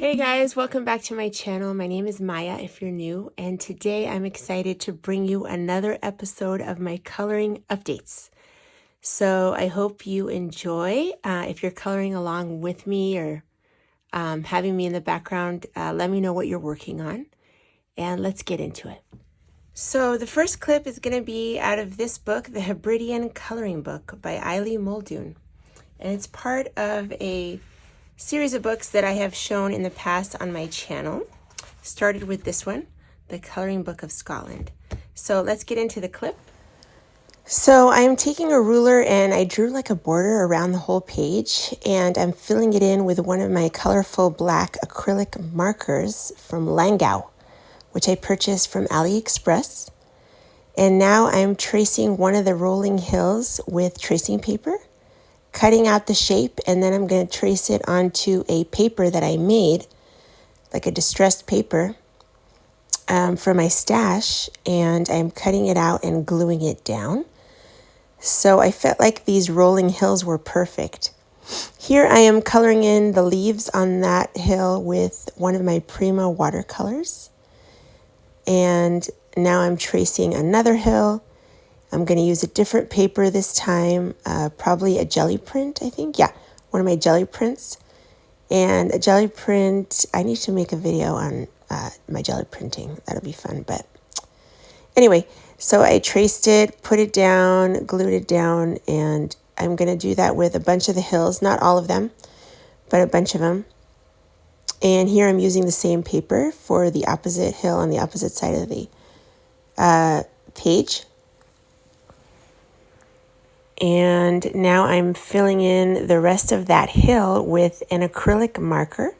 Hey guys, welcome back to my channel. My name is Maya if you're new, and today I'm excited to bring you another episode of my coloring updates. So I hope you enjoy. If you're coloring along with me or having me in the background, let me know what you're working on, and let's get into it. So the first clip is going to be out of this book, The Hebridean Coloring Book by Eilidh Muldoon, and it's part of a series of books that I have shown in the past on my channel. Started with this one, The Coloring Book of Scotland. So let's get into the clip. So I'm taking a ruler and I drew like a border around the whole page, and I'm filling it in with one of my colorful black acrylic markers from Langau, which I purchased from AliExpress. And now I'm tracing one of the rolling hills with tracing paper, cutting out the shape, and then I'm going to trace it onto a paper that I made, like a distressed paper from my stash, and I'm cutting it out and gluing it down. So I felt like these rolling hills were perfect. Here I am coloring in the leaves on that hill with one of my Prima watercolors. And now I'm tracing another hill. I'm going to use a different paper this time, probably a jelly print, I think. Yeah, one of my jelly prints. And a jelly print, I need to make a video on my jelly printing. That'll be fun. But anyway, so I traced it, put it down, glued it down, and I'm going to do that with a bunch of the hills. Not all of them, but a bunch of them. And here I'm using the same paper for the opposite hill on the opposite side of the page. And now I'm filling in the rest of that hill with an acrylic marker,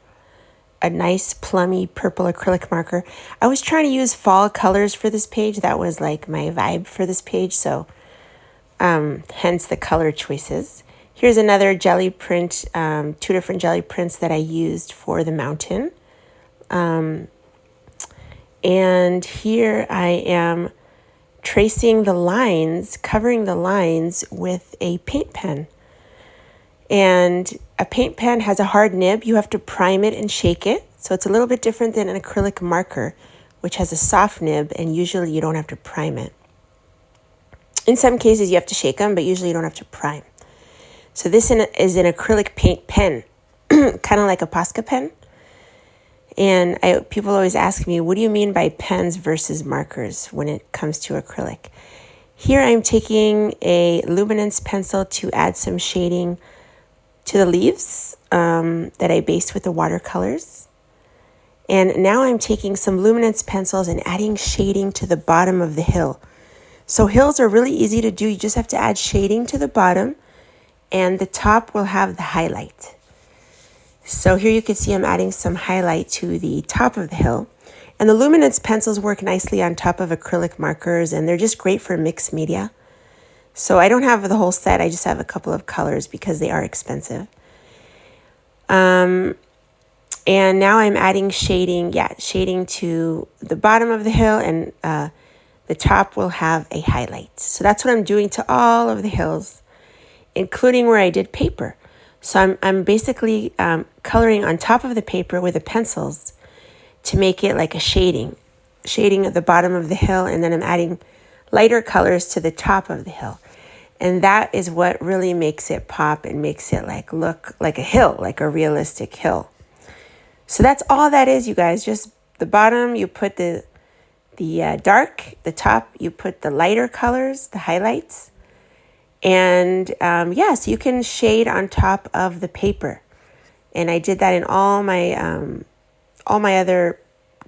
a nice plummy purple acrylic marker. I was trying to use fall colors for this page. That was like my vibe for this page, so hence the color choices. Here's another jelly print, two different jelly prints that I used for the mountain. And here I am tracing the lines, covering the lines with a paint pen. And a paint pen has a hard nib. You have to prime it and shake it. So it's a little bit different than an acrylic marker, which has a soft nib, and usually you don't have to prime it. In some cases you have to shake them, but usually you don't have to prime. So this is an acrylic paint pen, kind of like a Posca pen. And people always ask me, what do you mean by pens versus markers when it comes to acrylic? Here I'm taking a luminance pencil to add some shading to the leaves that I based with the watercolors. And now I'm taking some luminance pencils and adding shading to the bottom of the hill. So hills are really easy to do. You just have to add shading to the bottom, and the top will have the highlight. So here you can see I'm adding some highlight to the top of the hill. And the luminance pencils work nicely on top of acrylic markers, and they're just great for mixed media. So I don't have the whole set. I just have a couple of colors because they are expensive. And now I'm adding shading, shading to the bottom of the hill, and the top will have a highlight. So that's what I'm doing to all of the hills, including where I did paper. So I'm basically coloring on top of the paper with the pencils to make it like a shading at the bottom of the hill, and then I'm adding lighter colors to the top of the hill. And that is what really makes it pop and makes it like look like a hill, like a realistic hill. So that's all that is, you guys. Just the bottom, you put the dark, the top, you put the lighter colors, the highlights. And so you can shade on top of the paper. And I did that in all my other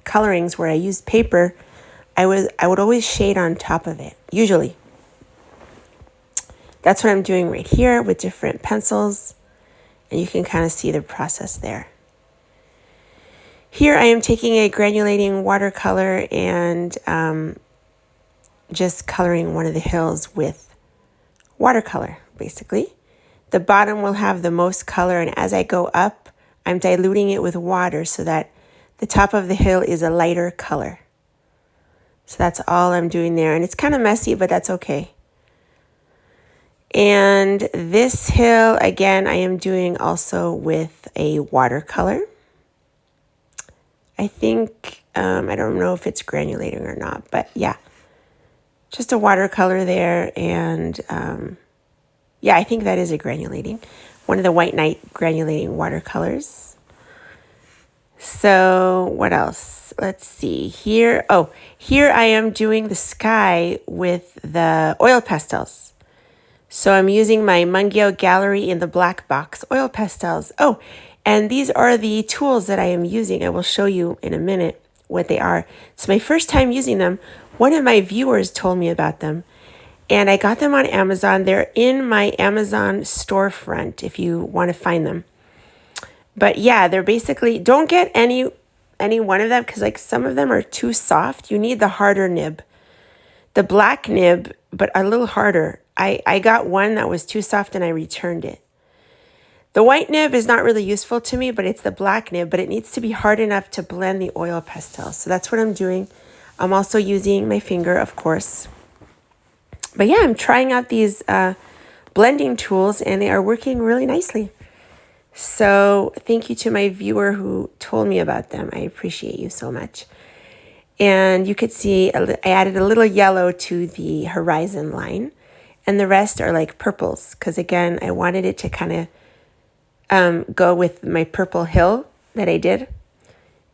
colorings where I used paper. I would always shade on top of it, usually. That's what I'm doing right here with different pencils. And you can kind of see the process there. Here I am taking a granulating watercolor and just coloring one of the hills with watercolor, basically. The bottom will have the most color, and as I go up, I'm diluting it with water so that the top of the hill is a lighter color. So that's all I'm doing there, and it's kind of messy, but that's okay. And this hill, again, I am doing also with a watercolor. I think, I don't know if it's granulating or not, but yeah, just a watercolor there. And yeah, I think that is a granulating, one of the White Knight granulating watercolors. So what else? Let's see here. Oh, here I am doing the sky with the oil pastels. So I'm using my Mungyo Gallery in the black box oil pastels. Oh, and these are the tools that I am using. I will show you in a minute what they are. It's my first time using them. One of my viewers told me about them, and I got them on Amazon. They're in my Amazon storefront if you want to find them. But yeah, they're basically, don't get any one of them because like some of them are too soft. You need the harder nib. The black nib, but a little harder. I got one that was too soft and I returned it. The white nib is not really useful to me, but it's the black nib, but it needs to be hard enough to blend the oil pastel. So that's what I'm doing. I'm also using my finger, of course. But yeah, I'm trying out these blending tools and they are working really nicely. So thank you to my viewer who told me about them. I appreciate you so much. And you could see I added a little yellow to the horizon line. And the rest are like purples. Because again, I wanted it to kind of go with my purple hill that I did.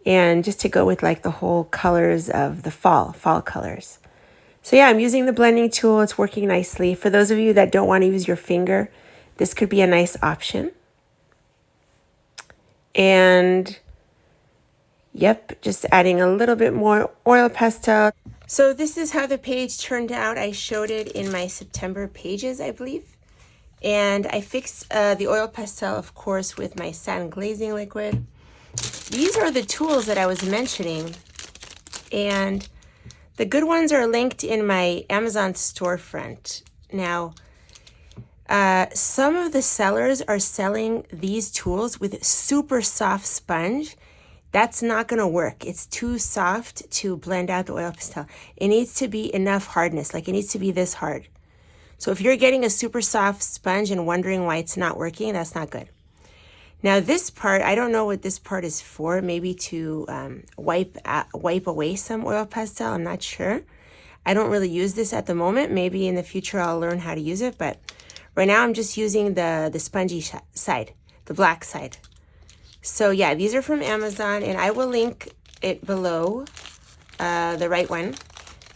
And just to go with like the whole colors of the fall colors. So yeah, I'm using the blending tool. It's working nicely. For those of you that don't want to use your finger, this could be a nice option. And yep, just adding a little bit more oil pastel. So this is how the page turned out. I showed it in my September pages, I believe. And I fixed the oil pastel, of course, with my satin glazing liquid. These are the tools that I was mentioning. And the good ones are linked in my Amazon storefront. Now, some of the sellers are selling these tools with super soft sponge. That's not going to work. It's too soft to blend out the oil pastel. It needs to be enough hardness, like it needs to be this hard. So if you're getting a super soft sponge and wondering why it's not working, that's not good. Now this part, I don't know what this part is for. Maybe to wipe away some oil pastel. I'm not sure. I don't really use this at the moment. Maybe in the future I'll learn how to use it. But right now I'm just using the spongy side, the black side. So yeah, these are from Amazon, and I will link it below, the right one.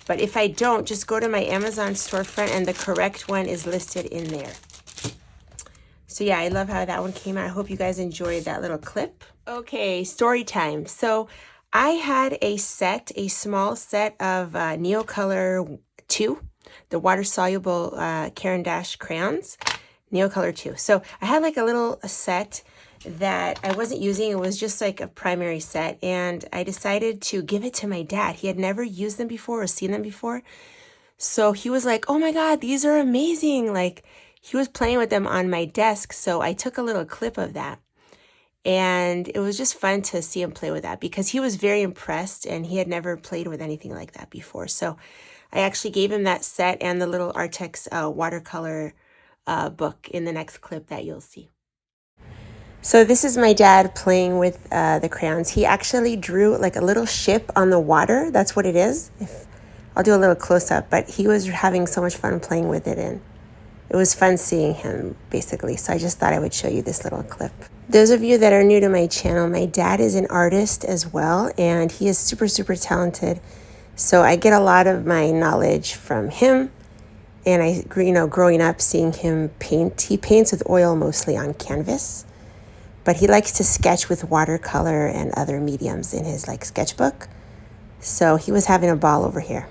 But if I don't, just go to my Amazon storefront and the correct one is listed in there. So yeah, I love how that one came out. I hope you guys enjoyed that little clip. Okay, story time. So I had a small set of Neocolor 2, the water-soluble Caran d'Ache crayons, Neocolor 2. So I had like a little set that I wasn't using. It was just like a primary set, and I decided to give it to my dad. He had never used them before or seen them before. So he was like, oh my God, these are amazing. Like he was playing with them on my desk. So I took a little clip of that. And it was just fun to see him play with that because he was very impressed and he had never played with anything like that before. So I actually gave him that set and the little Artex watercolor book in the next clip that you'll see. So this is my dad playing with the crayons. He actually drew like a little ship on the water. That's what it is. I'll do a little close-up, but he was having so much fun playing with it, and it was fun seeing him, basically. So I just thought I would show you this little clip. Those of you that are new to my channel, my dad is an artist as well, and he is super, super talented. So I get a lot of my knowledge from him. And I, growing up, seeing him paint, he paints with oil mostly on canvas. But he likes to sketch with watercolor and other mediums in his like sketchbook. So he was having a ball over here.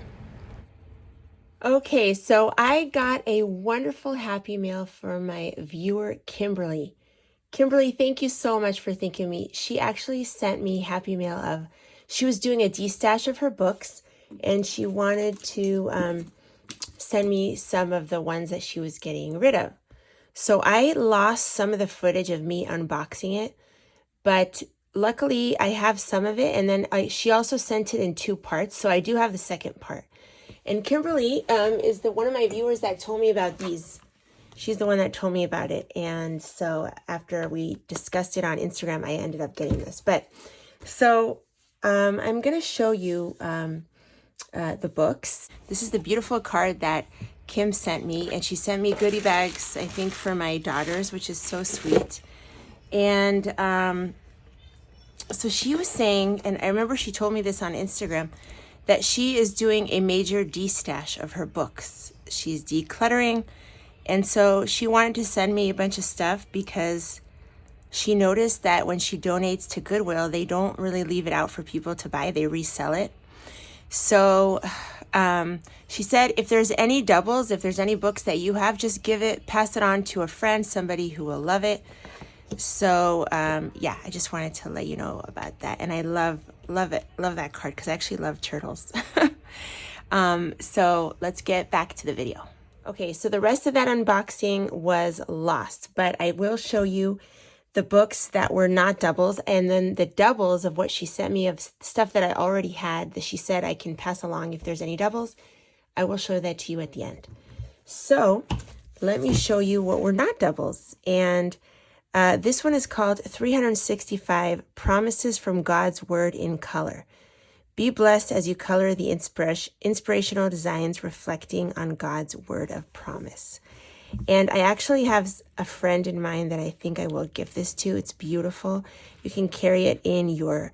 Okay, so I got a wonderful Happy Mail from my viewer, Kimberly. Kimberly, thank you so much for thinking of me. She actually sent me Happy Mail of, she was doing a destash of her books, and she wanted to send me some of the ones that she was getting rid of. So I lost some of the footage of me unboxing it, but luckily I have some of it, and then she also sent it in 2 parts, so I do have the second part. And Kimberly is one of my viewers that told me about these. She's the one that told me about it, and so after we discussed it on Instagram, I ended up getting this. But so I'm going to show you the books. This is the beautiful card that Kim sent me, and she sent me goodie bags, I think, for my daughters, which is so sweet. And so she was saying, and I remember she told me this on Instagram, that she is doing a major de-stash of her books. She's decluttering, and so she wanted to send me a bunch of stuff because she noticed that when she donates to Goodwill, they don't really leave it out for people to buy. They resell it. So she said, if there's any doubles, if there's any books that you have, just pass it on to a friend, somebody who will love it. So yeah, I just wanted to let you know about that. And I love that card because I actually love turtles. So let's get back to the video. Okay, so the rest of that unboxing was lost, but I will show you the books that were not doubles, and then the doubles of what she sent me of stuff that I already had that she said I can pass along if there's any doubles. I will show that to you at the end. So let me show you what were not doubles. And this one is called 365 Promises from God's Word in Color. Be blessed as you color the inspirational designs reflecting on God's word of promise. And I actually have a friend in mind that I think I will give this to. It's beautiful. You can carry it in your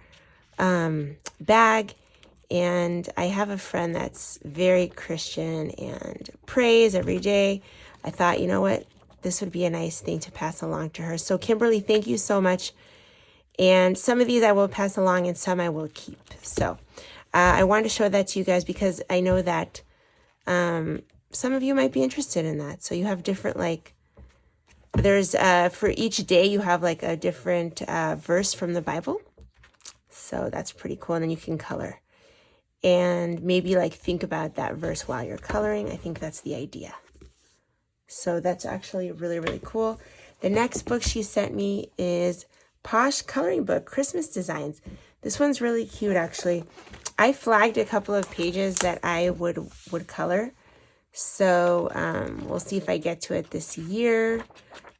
bag. And I have a friend that's very Christian and prays every day. I thought, you know what? This would be a nice thing to pass along to her. So Kimberly, thank you so much. And some of these I will pass along and some I will keep. So I wanted to show that to you guys because I know that some of you might be interested in that. So you have different, there's, for each day you have like a different verse from the Bible. So that's pretty cool. And then you can color. And maybe think about that verse while you're coloring. I think that's the idea. So that's actually really, really cool. The next book she sent me is Posh Coloring Book, Christmas Designs. This one's really cute, actually. I flagged a couple of pages that I would color. So we'll see if I get to it this year.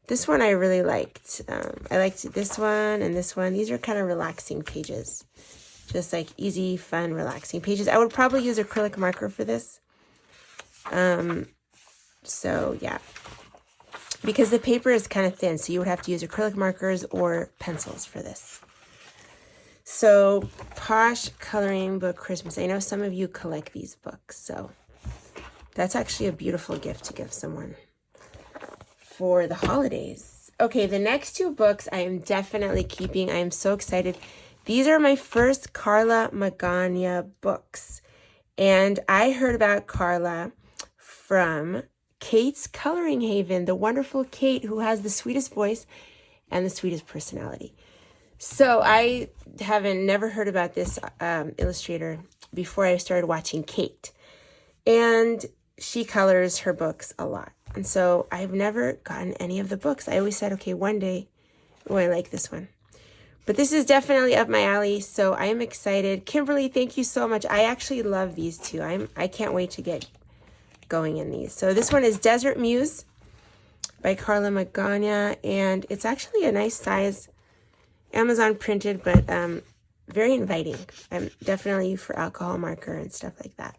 This one I really liked. I liked this one and this one. These are kind of relaxing pages. Just easy, fun, relaxing pages. I would probably use acrylic marker for this. So yeah. Because the paper is kind of thin, so you would have to use acrylic markers or pencils for this. So, Posh Coloring Book Christmas. I know some of you collect these books, so that's actually a beautiful gift to give someone for the holidays. Okay, the next two books I am definitely keeping. I am so excited. These are my first Carla Magana books. And I heard about Carla from Kate's Coloring Haven, the wonderful Kate who has the sweetest voice and the sweetest personality. So I never heard about this illustrator before I started watching Kate. And she colors her books a lot. And so I've never gotten any of the books. I always said, okay, one day, I like this one. But this is definitely up my alley, so I am excited. Kimberly, thank you so much. I actually love these two. I can't wait to get going in these. So this one is Desert Muse by Carla Magana, and it's actually a nice size. Amazon printed, but very inviting. Definitely for alcohol marker and stuff like that.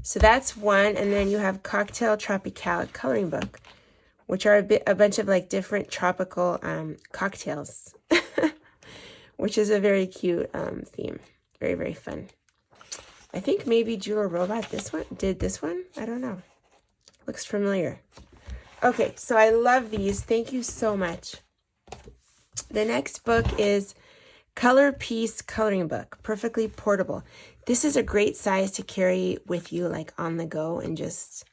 So that's one, and then you have Cocktail Tropical Coloring Book, which are a bunch of different tropical cocktails, which is a very cute theme. Very, very fun. I think maybe Jeweler Robot did this one. I don't know. Looks familiar. Okay, so I love these. Thank you so much. The next book is Color Piece Coloring Book, perfectly portable. This is a great size to carry with you on the go and just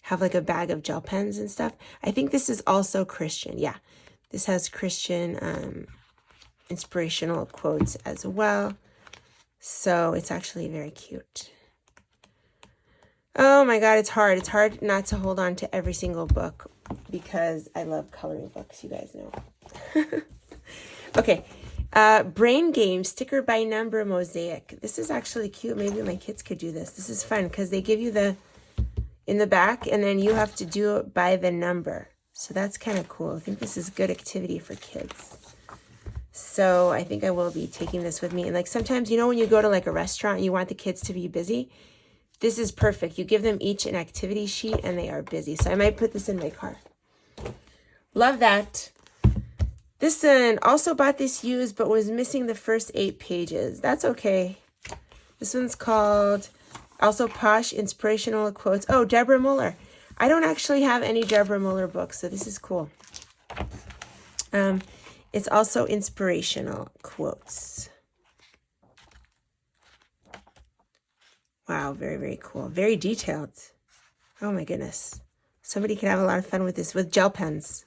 have a bag of gel pens and stuff. I think this is also Christian. Yeah, this has Christian inspirational quotes as well. So it's actually very cute. Oh my God, it's hard. It's hard not to hold on to every single book because I love coloring books, you guys know. Okay, Brain Game Sticker by Number Mosaic. This is actually cute. Maybe my kids could do this. This is fun because they give you in the back and then you have to do it by the number. So that's kind of cool. I think this is good activity for kids. So I think I will be taking this with me. And like sometimes, you know, when you go to like a restaurant and you want the kids to be busy, this is perfect. You give them each an activity sheet and they are busy. So I might put this in my car. Love that. This one, also bought this used, but was missing the first 8 pages. That's okay. This one's called also Posh Inspirational Quotes. Oh, Deborah Muller. I don't actually have any Deborah Muller books, so this is cool. It's also inspirational quotes. Wow, very, very cool. Very detailed. Oh my goodness. Somebody can have a lot of fun with this with gel pens.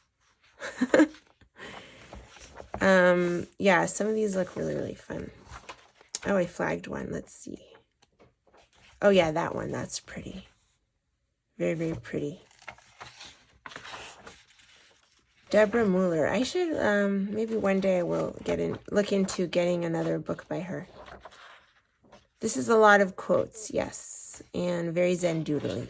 Yeah, some of these look really, really fun. Oh, I flagged one. Let's see. Oh yeah, that one. That's pretty. Very, very pretty. Deborah Muller. I should, maybe one day I will look into getting another book by her. This is a lot of quotes, yes, and very Zen doodly.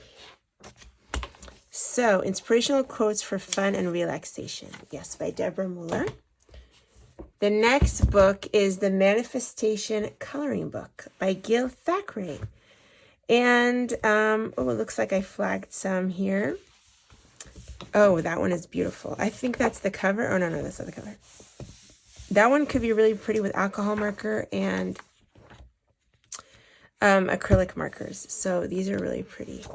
So, inspirational quotes for fun and relaxation. Yes, by Deborah Muller. The next book is the Manifestation Coloring Book by Gil Thackeray. And, oh, it looks like I flagged some here. Oh, that one is beautiful. I think that's the cover. Oh, no, that's not the cover. That one could be really pretty with alcohol marker and acrylic markers. So these are really pretty.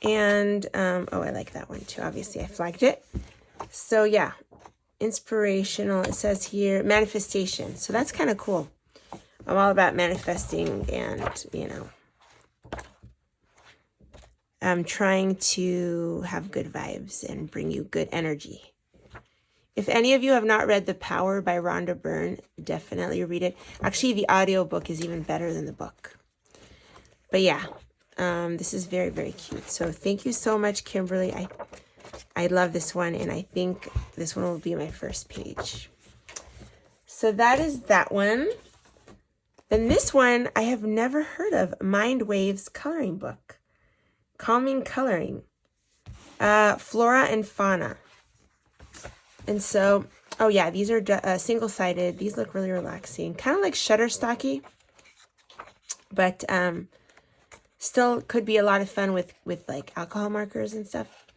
And, oh, I like that one too. Obviously, I flagged it. So, yeah, inspirational. It says here, manifestation. So that's kind of cool. I'm all about manifesting and, you know, I'm trying to have good vibes and bring you good energy. If any of you have not read The Power by Rhonda Byrne, definitely read it. Actually, the audiobook is even better than the book. But yeah, this is very, very cute. So thank you so much, Kimberly. I love this one, and I think this one will be my first page. So that is that one. Then this one I have never heard of, Mind Waves Coloring Book. Calming Coloring, Flora and Fauna. And so, oh yeah, these are single-sided. These look really relaxing. Kind of like Shutterstocky, but still could be a lot of fun with like alcohol markers and stuff.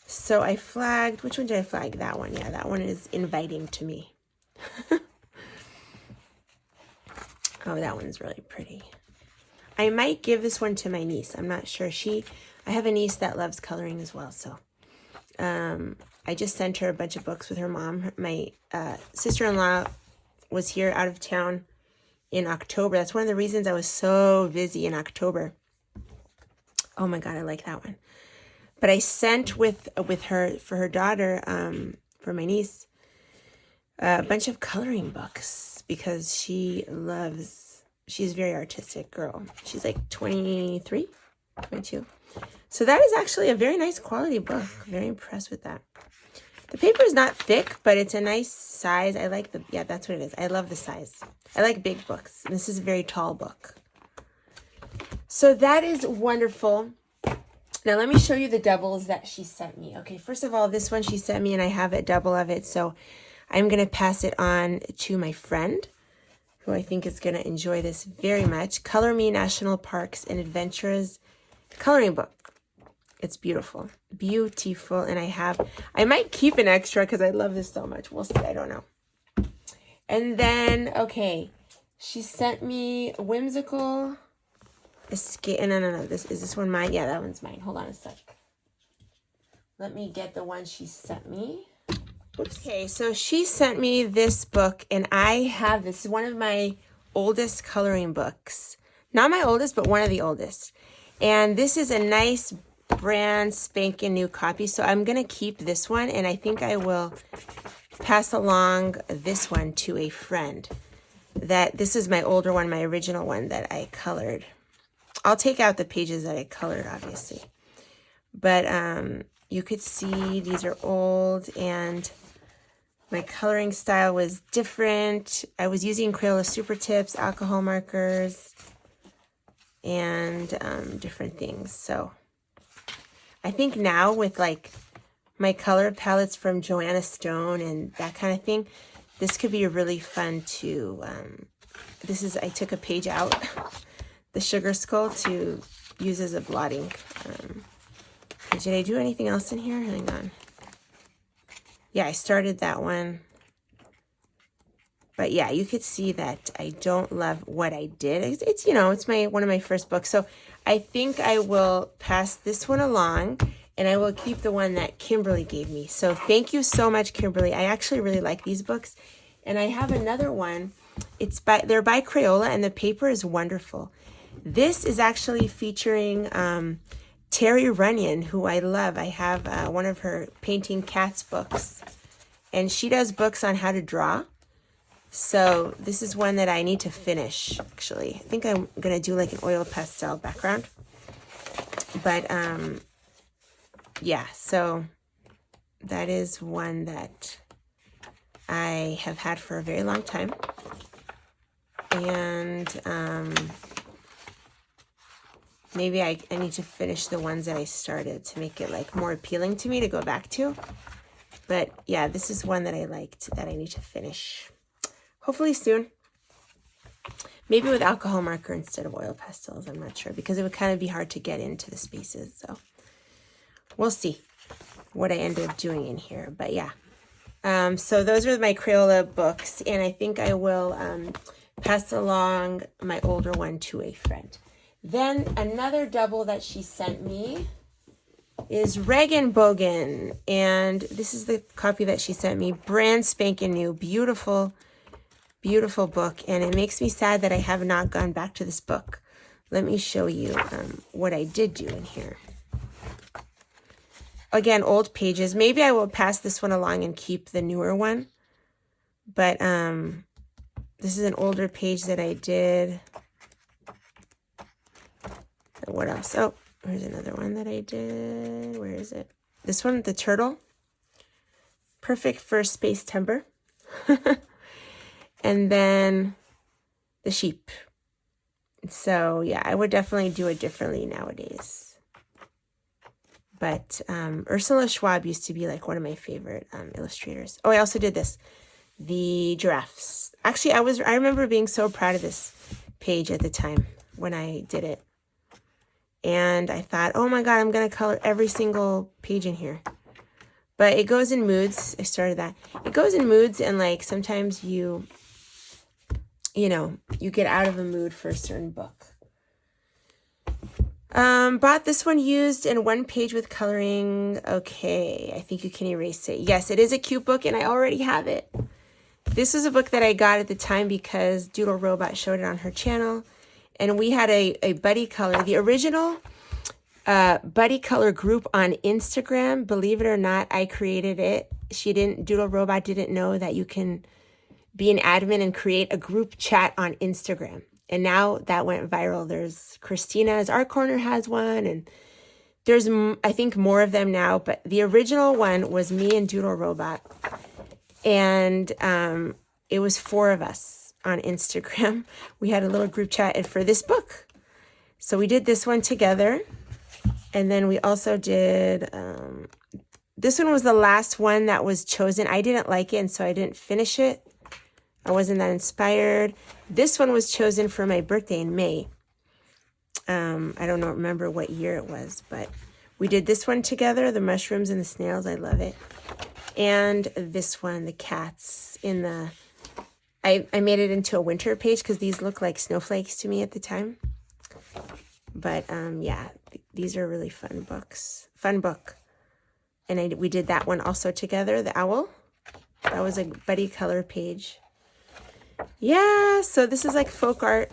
So I flagged, which one did I flag? That one, yeah, that one is inviting to me. Oh, that one's really pretty. I might give this one to my niece. I'm not sure. I have a niece that loves coloring as well. So I just sent her a bunch of books with her mom. My sister-in-law was here out of town in October. That's one of the reasons I was so busy in October. Oh my God, I like that one. But I sent with her, for her daughter, for my niece, a bunch of coloring books because she's a very artistic girl. She's like 23, 22. So that is actually a very nice quality book. Very impressed with that. The paper is not thick, but it's a nice size. I like yeah, that's what it is. I love the size. I like big books. And this is a very tall book. So that is wonderful. Now let me show you the doubles that she sent me. Okay, first of all, this one she sent me and I have a double of it. So I'm going to pass it on to my friend, who I think is going to enjoy this very much. Color Me National Parks and Adventures Coloring Book. It's beautiful. Beautiful. And I might keep an extra because I love this so much. We'll see. I don't know. And then, okay, she sent me Whimsical Escape. No. Is this one mine? Yeah, that one's mine. Hold on a sec. Let me get the one she sent me. Oops. Okay, so she sent me this book, and I have this. This is one of my oldest coloring books. Not my oldest, but one of the oldest. And this is a nice brand spanking new copy. So I'm going to keep this one, and I think I will pass along this one to a friend. This is my older one, my original one that I colored. I'll take out the pages that I colored, obviously. But you could see these are old, and my coloring style was different. I was using Crayola Super Tips, alcohol markers, and different things. So I think now with like my color palettes from Joanna Stone and that kind of thing, this could be really fun to, I took a page out, the Sugar Skull, to use as a blotting. Did I do anything else in here? Hang on. Yeah, I started that one. But yeah, you could see that I don't love what I did. It's you know, it's one of my first books. So I think I will pass this one along, and I will keep the one that Kimberly gave me. So thank you so much, Kimberly. I actually really like these books. And I have another one. They're by Crayola, and the paper is wonderful. This is actually featuring Terry Runyon, who I love. I have one of her Painting Cats books, and she does books on how to draw. So this is one that I need to finish, actually. I think I'm going to do like an oil pastel background. But yeah, so that is one that I have had for a very long time. And maybe I need to finish the ones that I started to make it like more appealing to me to go back to. But yeah, this is one that I liked that I need to finish. Hopefully soon. Maybe with alcohol marker instead of oil pastels. I'm not sure, because it would kind of be hard to get into the spaces. So we'll see what I end up doing in here. But yeah. So those are my Crayola books. And I think I will pass along my older one to a friend. Then another double that she sent me is Regenbogen. And this is the copy that she sent me. Brand spanking new. Beautiful. Beautiful book, and it makes me sad that I have not gone back to this book. Let me show you what I did do in here. Again, old pages. Maybe I will pass this one along and keep the newer one. But this is an older page that I did. What else? Oh, here's another one that I did. Where is it? This one, the turtle. Perfect for space timber. And then the sheep. So yeah, I would definitely do it differently nowadays. But Ursula Schwab used to be like one of my favorite illustrators. Oh, I also did this, the giraffes. Actually, I remember being so proud of this page at the time when I did it. And I thought, oh my God, I'm gonna color every single page in here. But it goes in moods. I started that. It goes in moods, and like sometimes you get out of a mood for a certain book. Bought this one used in one page with coloring. Okay, I think you can erase it. Yes, it is a cute book, and I already have it. This was a book that I got at the time because Doodle Robot showed it on her channel. And we had a buddy color. The original buddy color group on Instagram, believe it or not, I created it. Doodle Robot didn't know that you can be an admin and create a group chat on Instagram. And now that went viral. There's Christina's Art Corner has one, and there's, I think, more of them now. But the original one was me and Doodle Robot. And it was 4 of us on Instagram. We had a little group chat and for this book. So we did this one together. And then we also did, this one was the last one that was chosen. I didn't like it, and so I didn't finish it. I wasn't that inspired. This one was chosen for my birthday in May. I don't remember what year it was, but we did this one together, the mushrooms and the snails. I love it. And this one, the cats in the, I made it into a winter page because these look like snowflakes to me at the time. But yeah, these are really fun books. Fun book. And we did that one also together, the owl. That was a buddy color page. Yeah, so this is like folk art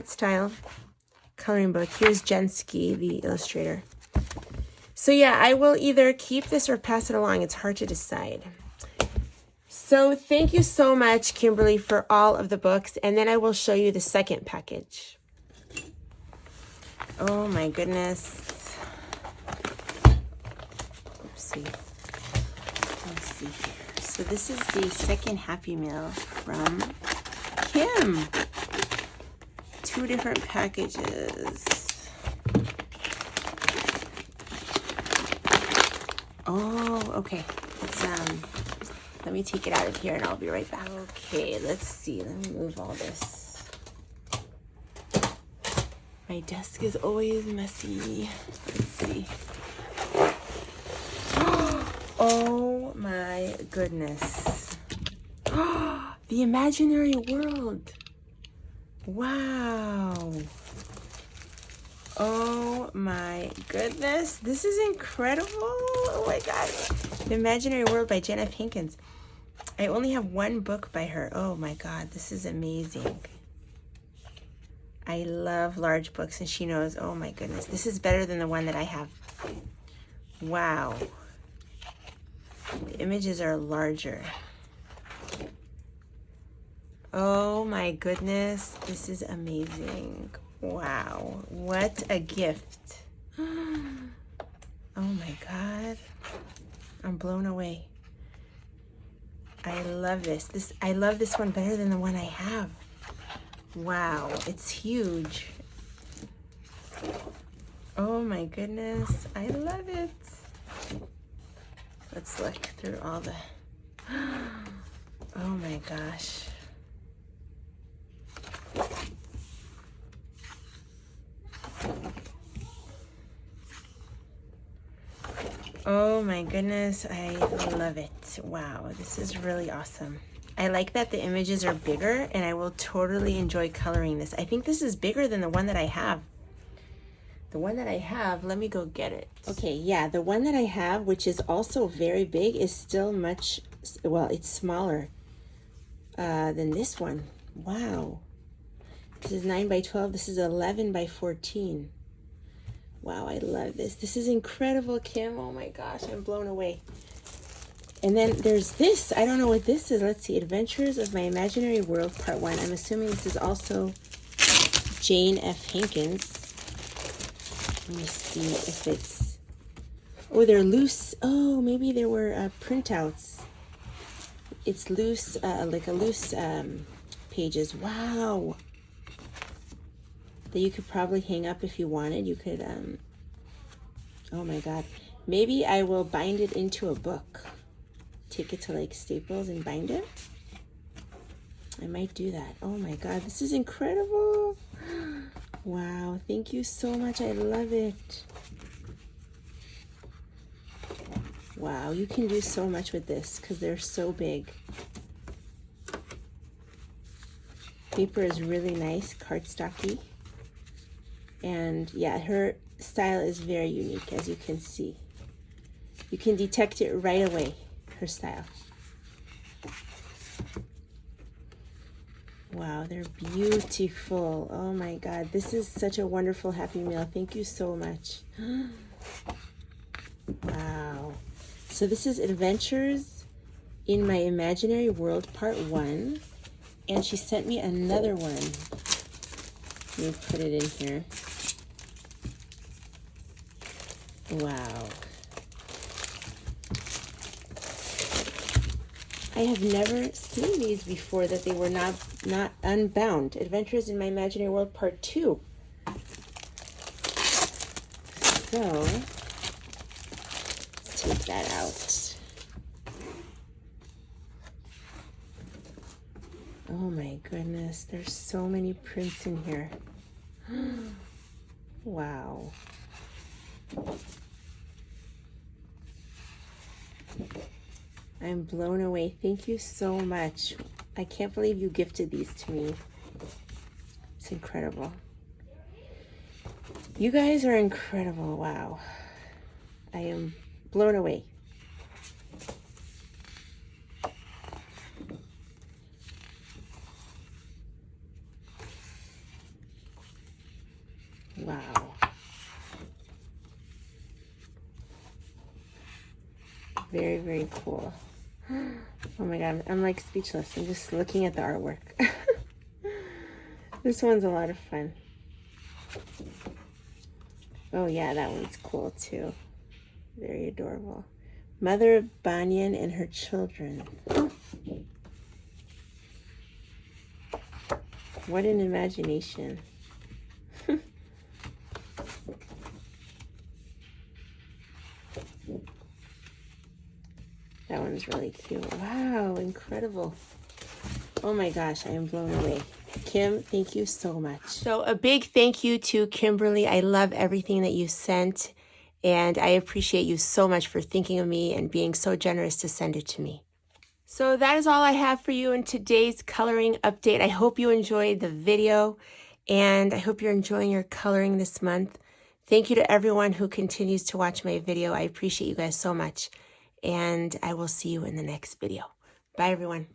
style coloring book. Here's Jensky, the illustrator. So yeah, I will either keep this or pass it along. It's hard to decide. So thank you so much, Kimberly, for all of the books. And then I will show you the second package. Oh my goodness. Oopsie. Let's see here. So this is the second Happy Meal from Kim. 2 different packages. Oh, okay. Let me take it out of here and I'll be right back. Okay, let's see. Let me move all this. My desk is always messy. Let's see. Oh my goodness. The imaginary world. Wow. Oh my goodness. This is incredible. Oh my God. The Imaginary World by Jen F. Hinkins. I only have one book by her. Oh my God. This is amazing. I love large books and she knows. Oh my goodness. This is better than the one that I have. Wow. The images are larger. Oh my goodness. This is amazing. Wow, what a gift. Oh my God. I'm blown away. I love this. I love this one better than the one I have. Wow, it's huge. Oh my goodness. I love it. Let's look through all the... Oh my gosh. Oh my goodness, I love it. Wow, this is really awesome. I like that the images are bigger and I will totally enjoy coloring this. I think this is bigger than the one that I have. The one that I have, let me go get it. Okay, yeah, the one that I have, which is also very big, is still much, well, it's smaller than this one. Wow. This is 9 by 12. This is 11 by 14. Wow, I love this. This is incredible, Kim. Oh my gosh, I'm blown away. And then there's this. I don't know what this is. Let's see. Adventures of My Imaginary World, Part 1. I'm assuming this is also Jane F. Hinkins. Let me see if it's... Oh, they're loose. Oh, maybe there were printouts. It's loose, like a loose pages. Wow. That you could probably hang up if you wanted. You could, oh my God. Maybe I will bind it into a book. Take it to like Staples and bind it. I might do that. Oh my God, this is incredible. Wow, thank you so much. I love it. Wow, you can do so much with this because they're so big. Paper is really nice, cardstocky. And yeah, her style is very unique, as you can see. You can detect it right away, her style. Wow, they're beautiful. Oh my God, this is such a wonderful Happy Meal. Thank you so much. Wow. So this is Adventures in My Imaginary World, Part 1. And she sent me another one. Let me put it in here. Wow. I have never seen these before, that they were not unbound. Adventures in My Imaginary World, Part 2. So, let's take that out. Oh my goodness, there's so many prints in here. Wow. I'm blown away. Thank you so much. I can't believe you gifted these to me. It's incredible. You guys are incredible. Wow. I am blown away. Wow. Very, very cool. Oh my God, I'm like speechless. I'm just looking at the artwork. This one's a lot of fun. Oh yeah, that one's cool too. Very adorable. Mother of Banyan and her children. What an imagination. That one's really cute. Wow, incredible. Oh my gosh, I am blown away. Kim, thank you so much. So a big thank you to Kimberly. I love everything that you sent, and I appreciate you so much for thinking of me and being so generous to send it to me. So that is all I have for you in today's coloring update. I hope you enjoyed the video, and I hope you're enjoying your coloring this month. Thank you to everyone who continues to watch my video. I appreciate you guys so much, and I will see you in the next video. Bye, everyone.